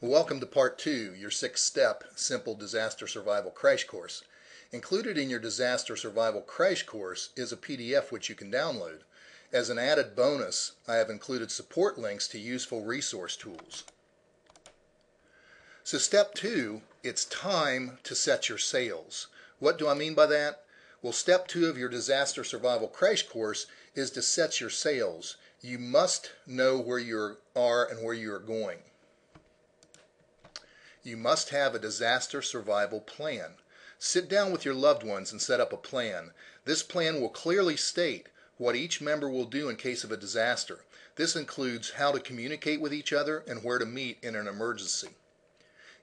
Welcome to Part 2, your 6-step Simple Disaster Survival Crash Course. Included in your Disaster Survival Crash Course is a PDF which you can download. As an added bonus, I have included support links to useful resource tools. So Step 2, it's time to set your sails. What do I mean by that? Well, Step 2 of your Disaster Survival Crash Course is to set your sails. You must know where you are and where you are going. You must have a disaster survival plan. Sit down with your loved ones and set up a plan. This plan will clearly state what each member will do in case of a disaster. This includes how to communicate with each other and where to meet in an emergency.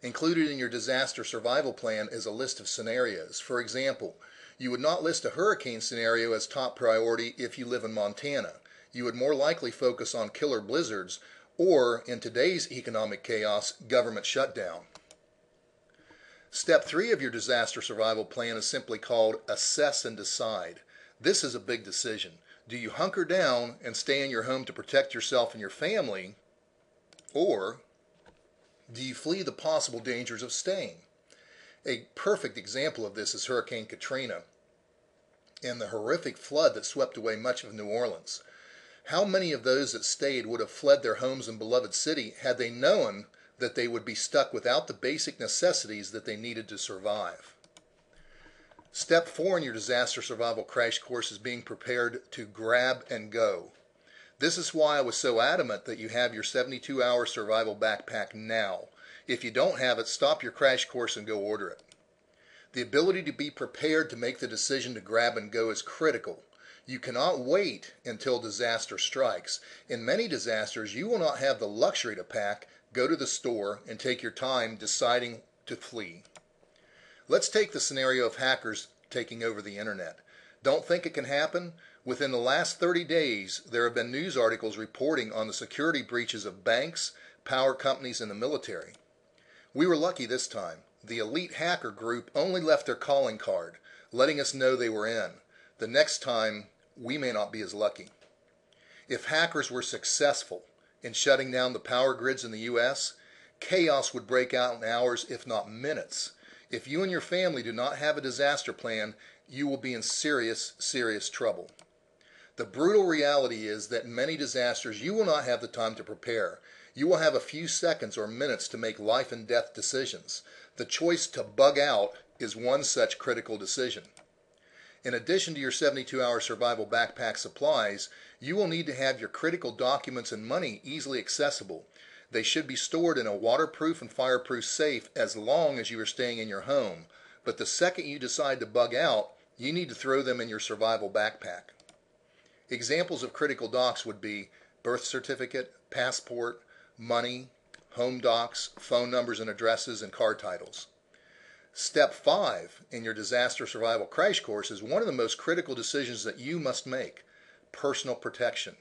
Included in your disaster survival plan is a list of scenarios. For example, you would not list a hurricane scenario as top priority if you live in Montana. You would more likely focus on killer blizzards or, in today's economic chaos, government shutdown. Step 3 of your disaster survival plan is simply called Assess and Decide. This is a big decision. Do you hunker down and stay in your home to protect yourself and your family, or do you flee the possible dangers of staying? A perfect example of this is Hurricane Katrina and the horrific flood that swept away much of New Orleans. How many of those that stayed would have fled their homes and beloved city had they known that they would be stuck without the basic necessities that they needed to survive? Step 4 in your disaster survival crash course is being prepared to grab and go. This is why I was so adamant that you have your 72-hour survival backpack now. If you don't have it, stop your crash course and go order it. The ability to be prepared to make the decision to grab and go is critical. You cannot wait until disaster strikes. In many disasters, you will not have the luxury to pack, go to the store, and take your time deciding to flee. Let's take the scenario of hackers taking over the internet. Don't think it can happen? Within the last 30 days, there have been news articles reporting on the security breaches of banks, power companies, and the military. We were lucky this time. The elite hacker group only left their calling card, letting us know they were in. The next time, we may not be as lucky. If hackers were successful in shutting down the power grids in the U.S., chaos would break out in hours, if not minutes. If you and your family do not have a disaster plan, you will be in serious, serious trouble. The brutal reality is that in many disasters, you will not have the time to prepare. You will have a few seconds or minutes to make life and death decisions. The choice to bug out is one such critical decision. In addition to your 72-hour survival backpack supplies, you will need to have your critical documents and money easily accessible. They should be stored in a waterproof and fireproof safe as long as you are staying in your home. But the second you decide to bug out, you need to throw them in your survival backpack. Examples of critical docs would be birth certificate, passport, money, home docs, phone numbers and addresses, and car titles. Step 5 in your disaster survival crash course is one of the most critical decisions that you must make: personal protection.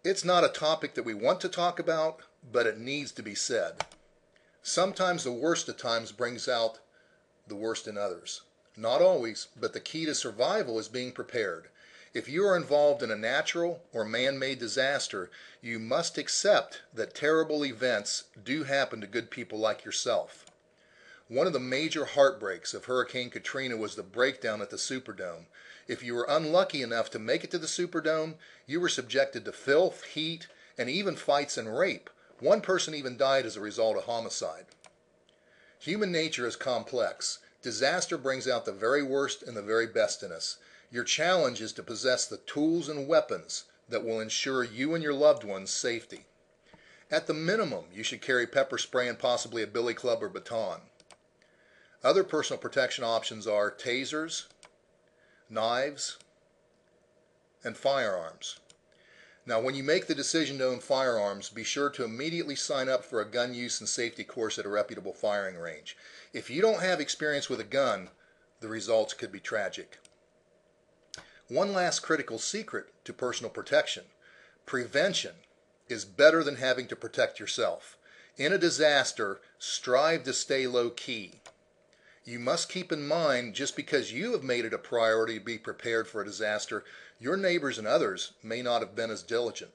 It's not a topic that we want to talk about, but it needs to be said. Sometimes the worst of times brings out the worst in others. Not always, but the key to survival is being prepared. If you are involved in a natural or man-made disaster, you must accept that terrible events do happen to good people like yourself. One of the major heartbreaks of Hurricane Katrina was the breakdown at the Superdome. If you were unlucky enough to make it to the Superdome, you were subjected to filth, heat, and even fights and rape. One person even died as a result of homicide. Human nature is complex. Disaster brings out the very worst and the very best in us. Your challenge is to possess the tools and weapons that will ensure you and your loved ones' safety. At the minimum, you should carry pepper spray and possibly a billy club or baton. Other personal protection options are tasers, knives, and firearms. Now, when you make the decision to own firearms, be sure to immediately sign up for a gun use and safety course at a reputable firing range. If you don't have experience with a gun, the results could be tragic. One last critical secret to personal protection: prevention is better than having to protect yourself. In a disaster, strive to stay low-key. You must keep in mind, just because you have made it a priority to be prepared for a disaster, your neighbors and others may not have been as diligent.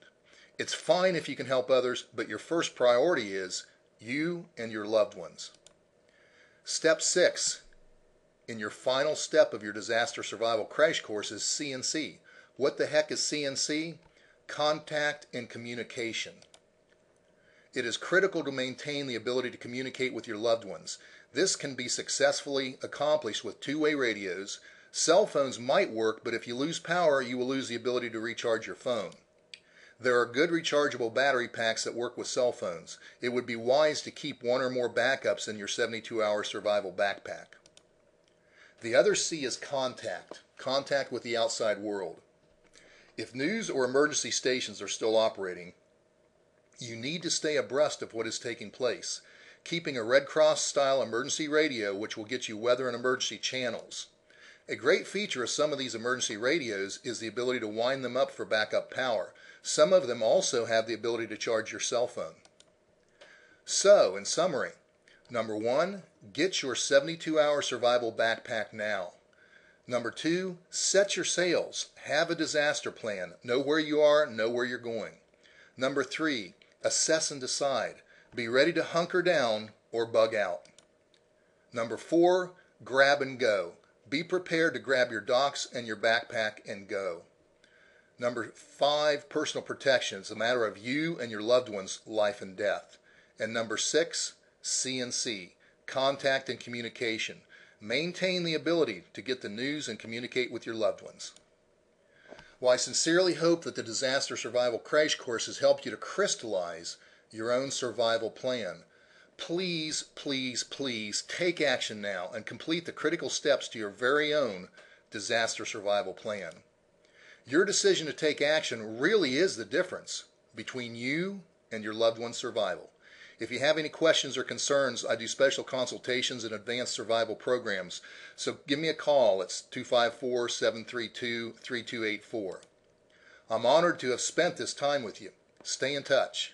It's fine if you can help others, but your first priority is you and your loved ones. Step 6 in your final step of your disaster survival crash course is CNC. What the heck is CNC? Contact and communication. It is critical to maintain the ability to communicate with your loved ones. This can be successfully accomplished with two-way radios. Cell phones might work, but if you lose power, you will lose the ability to recharge your phone. There are good rechargeable battery packs that work with cell phones. It would be wise to keep one or more backups in your 72-hour survival backpack. The other C is contact. Contact with the outside world. If news or emergency stations are still operating, you need to stay abreast of what is taking place, keeping a Red Cross-style emergency radio which will get you weather and emergency channels. A great feature of some of these emergency radios is the ability to wind them up for backup power. Some of them also have the ability to charge your cell phone. So, in summary, number 1, get your 72-hour survival backpack now. Number 2, set your sails. Have a disaster plan. Know where you are, know where you're going. Number 3, assess and decide. Be ready to hunker down or bug out. Number 4, grab and go. Be prepared to grab your docks and your backpack and go. Number 5, personal protection. It's a matter of you and your loved one's life and death. And number 6, CNC, contact and communication. Maintain the ability to get the news and communicate with your loved ones. Well, I sincerely hope that the Disaster Survival Crash Course has helped you to crystallize your own survival plan. Please, please, please take action now and complete the critical steps to your very own disaster survival plan. Your decision to take action really is the difference between you and your loved one's survival. If you have any questions or concerns, I do special consultations and advanced survival programs. So give me a call. It's 254-732-3284. I'm honored to have spent this time with you. Stay in touch.